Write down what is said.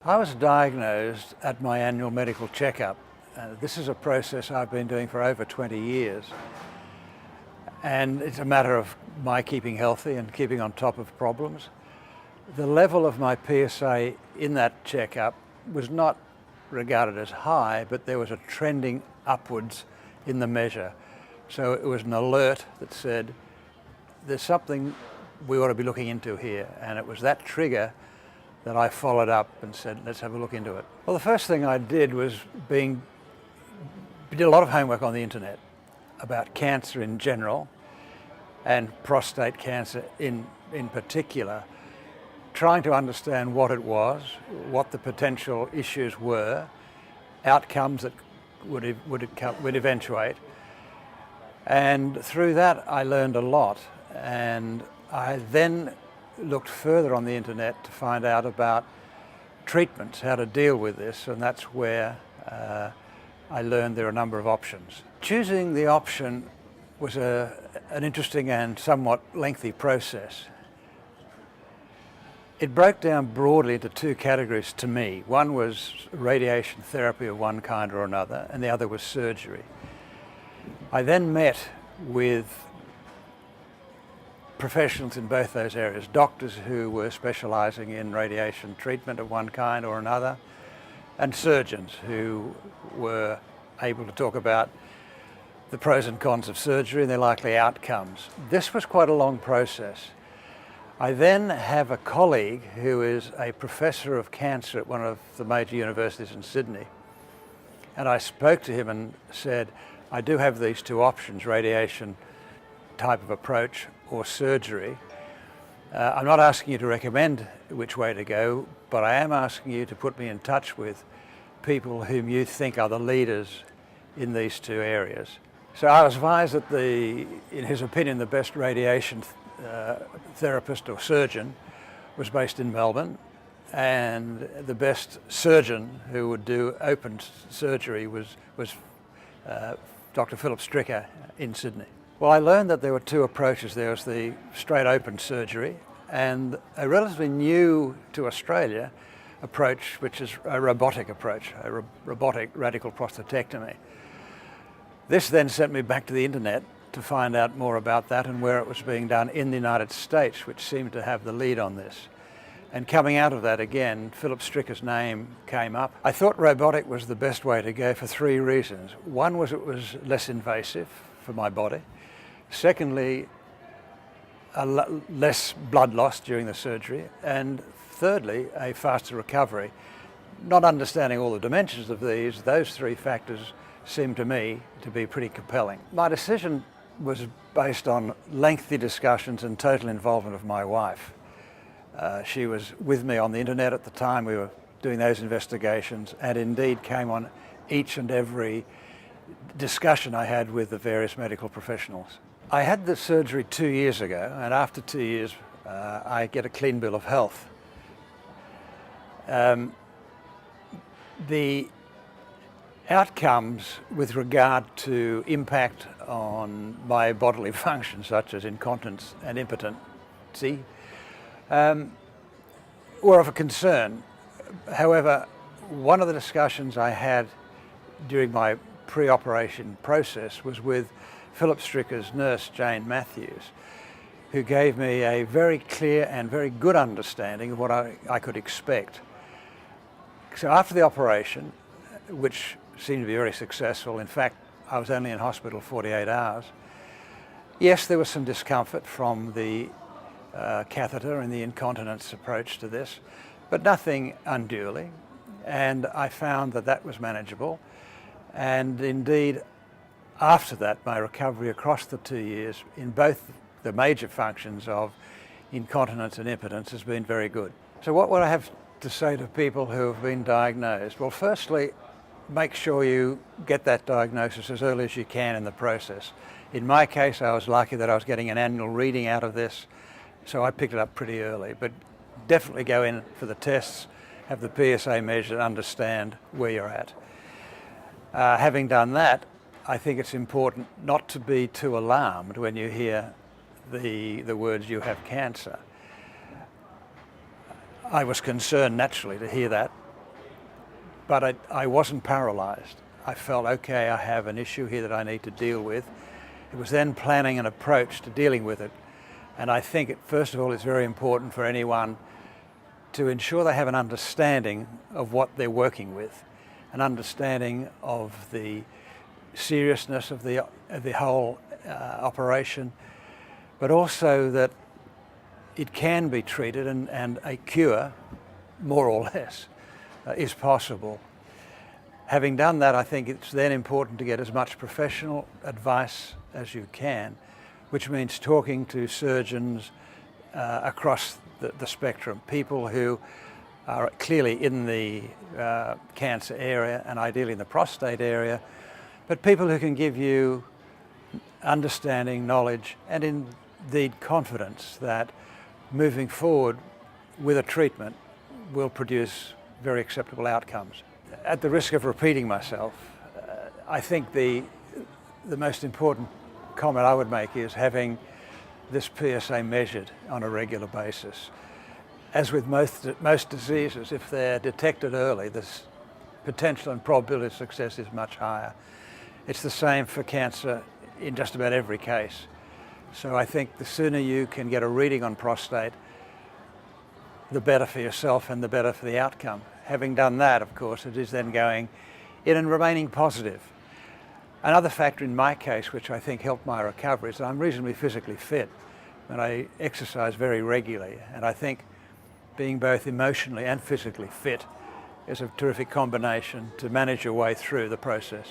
I was diagnosed at my annual medical checkup. This is a process I've been doing for over 20 years. And it's a matter of my keeping healthy and keeping on top of problems. The level of my PSA in that checkup was not regarded as high, but there was a trending upwards in the measure. So it was an alert that said, there's something we ought to be looking into here. And it was that trigger that I followed up and said, let's have a look into it. Well, the first thing I did was did a lot of homework on the internet about cancer in general and prostate cancer in particular, trying to understand what it was, what the potential issues were, outcomes that would eventuate. And through that, I learned a lot. And I then looked further on the internet to find out about treatments, how to deal with this, and that's where I learned there are a number of options. Choosing the option was an interesting and somewhat lengthy process. It broke down broadly into two categories to me. One was radiation therapy of one kind or another, and the other was surgery. I then met with professionals in both those areas, doctors who were specialising in radiation treatment of one kind or another, and surgeons who were able to talk about the pros and cons of surgery and their likely outcomes. This was quite a long process. I then have a colleague who is a professor of cancer at one of the major universities in Sydney, and I spoke to him and said, I do have these two options, radiation type of approach or surgery. I'm not asking you to recommend which way to go, but I am asking you to put me in touch with people whom you think are the leaders in these two areas. So I was advised that in his opinion, the best radiation therapist or surgeon was based in Melbourne, and the best surgeon who would do open surgery was Dr. Philip Stricker in Sydney. Well, I learned that there were two approaches. There was the straight open surgery and a relatively new to Australia approach, which is a robotic approach, a robotic radical prostatectomy. This then sent me back to the internet to find out more about that and where it was being done in the United States, which seemed to have the lead on this. And coming out of that again, Philip Stricker's name came up. I thought robotic was the best way to go for three reasons. One was it was less invasive for my body. Secondly, less blood loss during the surgery. And thirdly, a faster recovery. Not understanding all the dimensions of those three factors seemed to me to be pretty compelling. My decision was based on lengthy discussions and total involvement of my wife. She was with me on the internet at the time we were doing those investigations, and indeed came on each and every discussion I had with the various medical professionals. I had the surgery 2 years ago, and after 2 years I get a clean bill of health. The outcomes with regard to impact on my bodily functions, such as incontinence and impotency, were of a concern. However, one of the discussions I had during my pre-operation process was with Philip Stricker's nurse, Jane Matthews, who gave me a very clear and very good understanding of what I could expect. So after the operation, which seemed to be very successful, in fact, I was only in hospital 48 hours, yes, there was some discomfort from the catheter and the incontinence approach to this, but nothing unduly. And I found that that was manageable. And indeed, after that, my recovery across the 2 years in both the major functions of incontinence and impotence has been very good. So what would I have to say to people who have been diagnosed? Well, firstly, make sure you get that diagnosis as early as you can in the process. In my case, I was lucky that I was getting an annual reading out of this, so I picked it up pretty early. But definitely go in for the tests, have the PSA measured, understand where you're at. Having done that, I think it's important not to be too alarmed when you hear the words, you have cancer. I was concerned naturally to hear that, But I wasn't paralysed. I felt, okay, I have an issue here that I need to deal with. It was then planning an approach to dealing with it. And I think, first of all, it's very important for anyone to ensure they have an understanding of what they're working with, an understanding of the seriousness of the whole operation, but also that it can be treated and a cure, more or less, is possible. Having done that, I think it's then important to get as much professional advice as you can, which means talking to surgeons across the spectrum, people who are clearly in the cancer area and ideally in the prostate area, but people who can give you understanding, knowledge, and indeed confidence that moving forward with a treatment will produce very acceptable outcomes. At the risk of repeating myself, I think the most important comment I would make is having this PSA measured on a regular basis. As with most diseases, if they're detected early, the potential and probability of success is much higher. It's the same for cancer in just about every case. So I think the sooner you can get a reading on prostate, the better for yourself and the better for the outcome. Having done that, of course, it is then going in and remaining positive. Another factor in my case, which I think helped my recovery, is that I'm reasonably physically fit and I exercise very regularly. And I think being both emotionally and physically fit is a terrific combination to manage your way through the process.